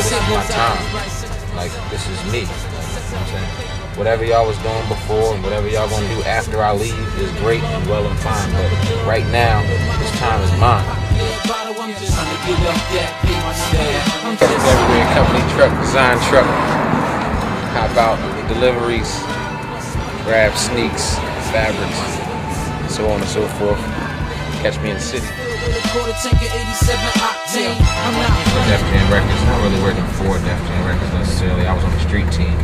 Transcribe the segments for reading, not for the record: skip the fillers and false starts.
this is my time. Like, this is me. Like, you know what I'm saying? Whatever y'all was doing before and whatever y'all gonna do after I leave is great and well and fine. But right now, this time is mine. Everywhere, company truck, design truck. Hop out, deliveries, grab sneaks, fabrics, so on and so forth. Catch me in the city. Def Jam Records, not really working for Def Jam Records necessarily. I was on the street team.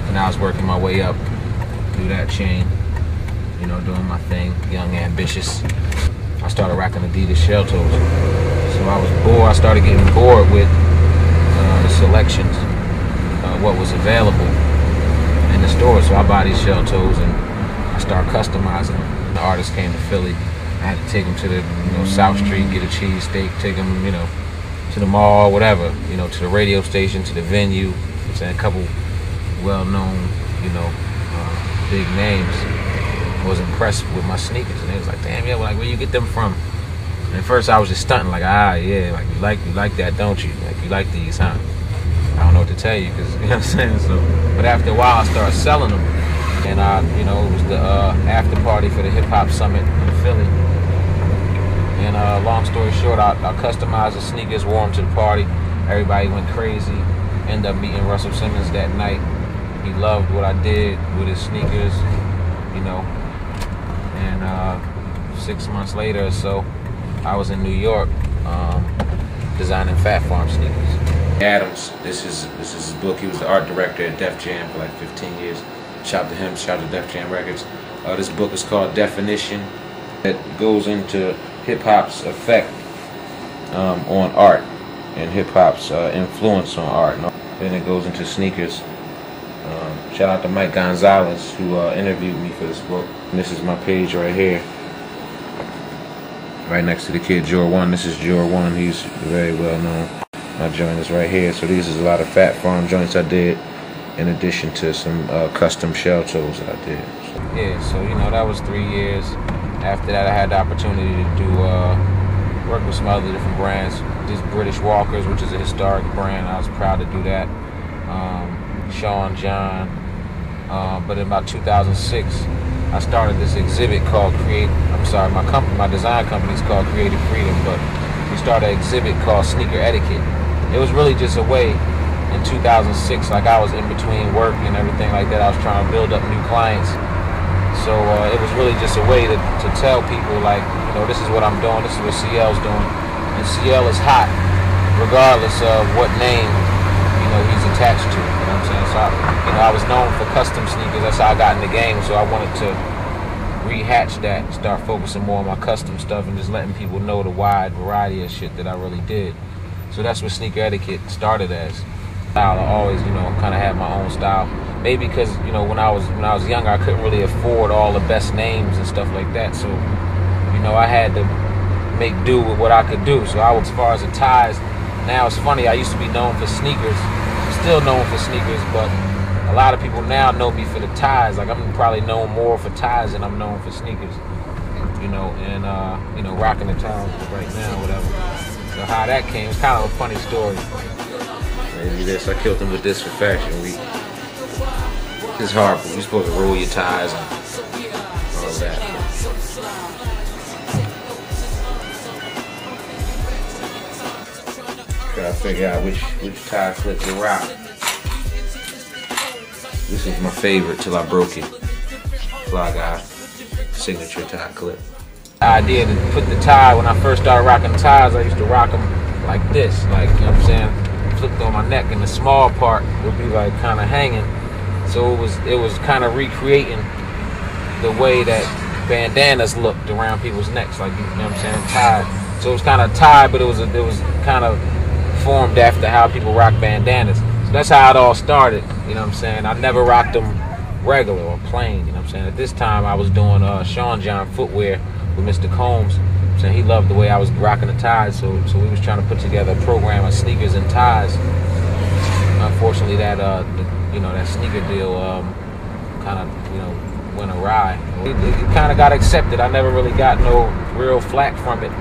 And I was working my way up through that chain, you know, doing my thing, young, ambitious. I started rocking Adidas shell toes. So I was bored, I started getting bored with the selections, what was available in the store. So I buy these shell toes and I start customizing them. The artist came to Philly. I had to take them to the, South Street, get a cheesesteak, take them, to the mall, whatever, to the radio station, to the venue. It's a couple well-known, big names. I was impressed with my sneakers, and they was like, "Damn, yeah, like where you get them from?" And at first, I was just stunting, like, yeah, like you like that, don't you? Like you like these, huh? I don't know what to tell you, because you know what I'm saying. So, but after a while, I started selling them, and it was the after party for the hip hop summit in Philly. And long story short, I customized the sneakers, wore them to the party. Everybody went crazy. Ended up meeting Russell Simmons that night. He loved what I did with his sneakers, And 6 months later or so, I was in New York designing Fat Farm sneakers. Adams, this is his book. He was the art director at Def Jam for like 15 years. Shout out to him, shout out to Def Jam Records. This book is called Definition. It goes into hip-hop's effect on art and hip-hop's influence on art. Then it goes into sneakers. Shout out to Mike Gonzalez, who interviewed me for this book. And this is my page right here. Right next to the kid, Jor One. This is Jor One. He's very well known. My joint is right here. So these is a lot of Fat Farm joints I did, in addition to some custom shell toes that I did. So that was 3 years. After that, I had the opportunity to do work with some other different brands. This British Walkers, which is a historic brand. I was proud to do that. Sean John. But in about 2006, I started this exhibit called my design company is called Creative Freedom, but we started an exhibit called Sneaker Etiquette. It was really just a way in 2006, like I was in between work and everything like that. I was trying to build up new clients. So it was really just a way to tell people, like, this is what I'm doing, this is what CL's doing. And CL is hot, regardless of what name, he's attached to. You know what I'm saying? So, I was known for custom sneakers. That's how I got in the game. So I wanted to rehatch that, start focusing more on my custom stuff and just letting people know the wide variety of shit that I really did. So that's what Sneaker Etiquette started as. I always, kind of had my own style. Maybe because, when I was younger, I couldn't really afford all the best names and stuff like that. So, I had to make do with what I could do. So as far as the ties, now it's funny, I used to be known for sneakers. I'm still known for sneakers, but a lot of people now know me for the ties. Like, I'm probably known more for ties than I'm known for sneakers. And rocking the ties right now, whatever. So how that came, it's kind of a funny story. Maybe this, I killed him with this for Fashion Week. It's hard, but you're supposed to roll your ties and all that. Try to figure out which tie clip to rock. This is my favorite till I broke it. FlyGuy signature tie clip. The idea to put the tie, when I first started rocking ties, I used to rock them like this, like, you know what I'm saying? Flipped on my neck, and the small part would be like kind of hanging. So it was kind of recreating the way that bandanas looked around people's necks, like, you know what I'm saying, tied. So it was kind of tied, but it was kind of formed after how people rock bandanas. So that's how it all started, you know what I'm saying. I never rocked them regular or plain, you know what I'm saying. At this time, I was doing Sean John footwear with Mr. Combs. So he loved the way I was rocking the ties, so we was trying to put together a program of sneakers and ties. Unfortunately, that that sneaker deal kind of went awry. It kind of got accepted. I never really got no real flack from it,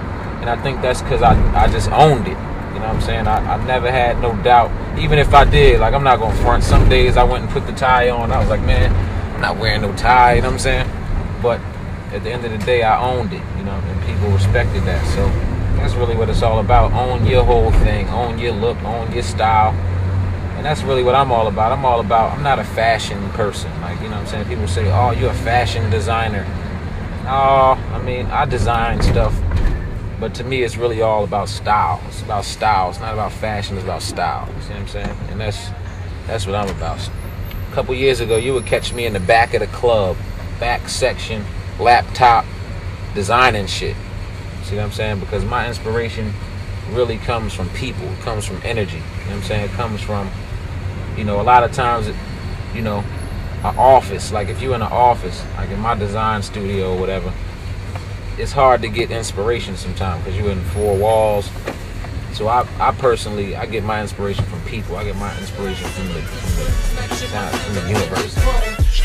and I think that's because I just owned it. You know what I'm saying? I never had no doubt. Even if I did, like, I'm not gonna front. Some days I went and put the tie on. I was like, man, I'm not wearing no tie. You know what I'm saying? But at the end of the day, I owned it. You know, and people respected that. So that's really what it's all about. Own your whole thing. Own your look. Own your style. And that's really what I'm all about. I'm not a fashion person. Like, you know what I'm saying? People say, oh, you're a fashion designer. No, I mean, I design stuff. But to me, it's really all about style. It's about style. It's not about fashion. It's about style. You see what I'm saying? And that's what I'm about. A couple years ago, you would catch me in the back of the club, back section, laptop, designing shit. See what I'm saying? Because my inspiration really comes from people. It comes from energy. You know what I'm saying? It comes from, you know, a lot of times, you know, an office. Like if you're in an office, like in my design studio or whatever, it's hard to get inspiration sometimes because you're in four walls. So I personally, I get my inspiration from people. I get my inspiration from the universe.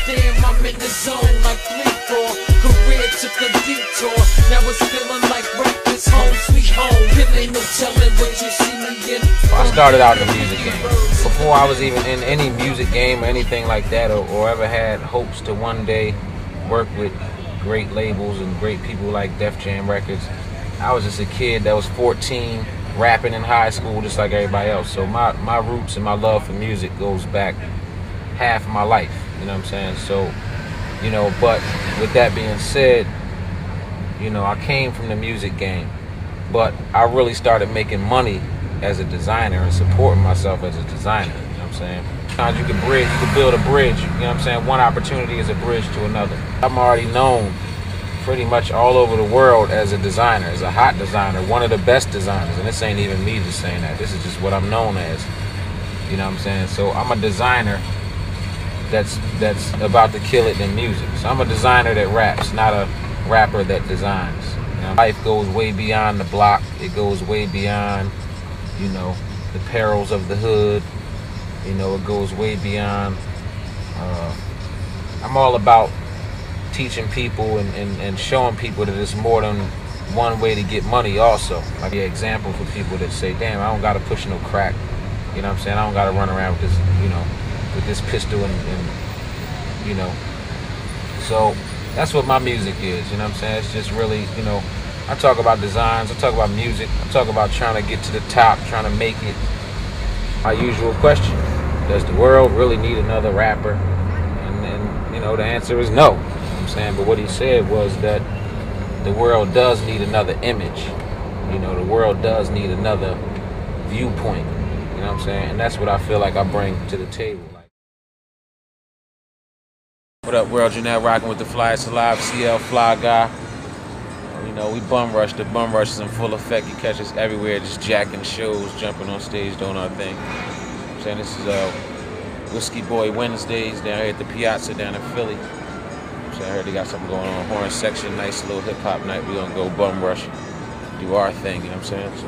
Damn, I'm in the zone like Fleetwood. Career took a detour. Now it's feeling like breakfast, home sweet home. There ain't no telling what you see me in. I started out in the music game. Before I was even in any music game or anything like that, or ever had hopes to one day work with great labels and great people like Def Jam Records, I was just a kid that was 14, rapping in high school just like everybody else. So my roots and my love for music goes back half of my life, you know what I'm saying? So, you know, but with that being said, you know, I came from the music game, but I really started making money as a designer and supporting myself as a designer, you know what I'm saying? Sometimes you can build a bridge, you know what I'm saying? One opportunity is a bridge to another. I'm already known pretty much all over the world as a designer, as a hot designer, one of the best designers, and this ain't even me just saying that, this is just what I'm known as, you know what I'm saying? So I'm a designer that's about to kill it in music. So I'm a designer that raps, not a rapper that designs. You know, life goes way beyond the block, it goes way beyond, you know, the perils of the hood. You know, it goes way beyond. I'm all about teaching people and showing people that it's more than one way to get money also. Like an example for people that say, damn, I don't gotta push no crack. You know what I'm saying? I don't gotta run around with this, you know, with this pistol and you know. So that's what my music is, you know what I'm saying? It's just really, you know, I talk about designs, I talk about music, I talk about trying to get to the top, trying to make it. My usual question, does the world really need another rapper? And you know, the answer is no. You know what I'm saying? But what he said was that the world does need another image. You know, the world does need another viewpoint. You know what I'm saying? And that's what I feel like I bring to the table. What up, world? You're now rocking with the Flyest Alive, CL Fly Guy. You know, we bum rush. The bum rush is in full effect. You catch us everywhere, just jacking shows, jumping on stage, doing our thing. I'm saying this is Whiskey Boy Wednesdays down here at the Piazza down in Philly. So I heard they got something going on. Horn section, nice little hip hop night. We're gonna go bum rush, do our thing. You know what I'm saying? So.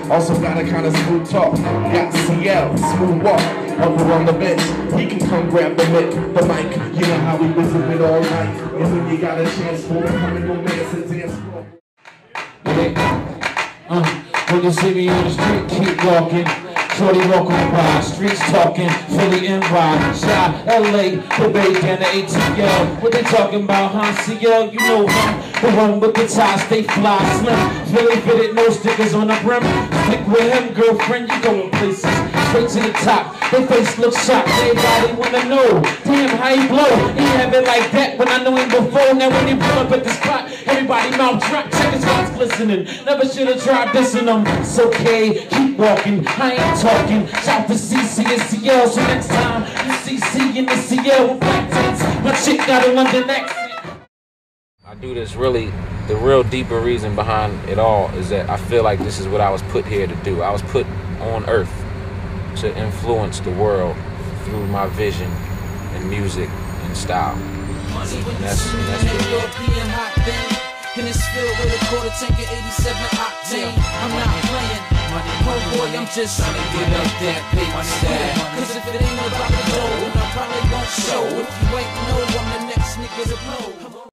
Also got a kind of smooth talk. Got CL, smooth walk. Up on the bench, he can come grab the mic. You know how we visit it all night. And when you got a chance for it, come and romance and dance floor. When you see me on the street, keep walking. Shorty walking by, streets talking, Philly and by, Shy, LA, the Bay, down to ATL. What they talking about, huh? CL, you know him. The one with the tie, stay fly, slim. Philly fitted, no stickers on the brim. Stick with him, girlfriend, you going places. Straight to the top, their face looks shocked. Everybody wanna know, damn, how he blow? He have it like that when I knew him before. Now when he pull up at the spot, everybody mouth drop, check his eyes glistening. Never should've tried dissing him. It's okay, keep walking, I ain't talking. Shout to CC and CL, so next time you CC in the CL with black tents, my chick got a London accent. I do this really, the real deeper reason behind it all is that I feel like this is what I was put here to do. I was put on earth to influence the world through my vision and music and style. And that's European hot thing. And it's filled with a quarter tank of 87 octane. I'm not playing. Oh boy, I'm just trying to get up that paper stack. Cause if it ain't about the dough, I probably won't show. If you ain't know, I'm the next nigga to blow.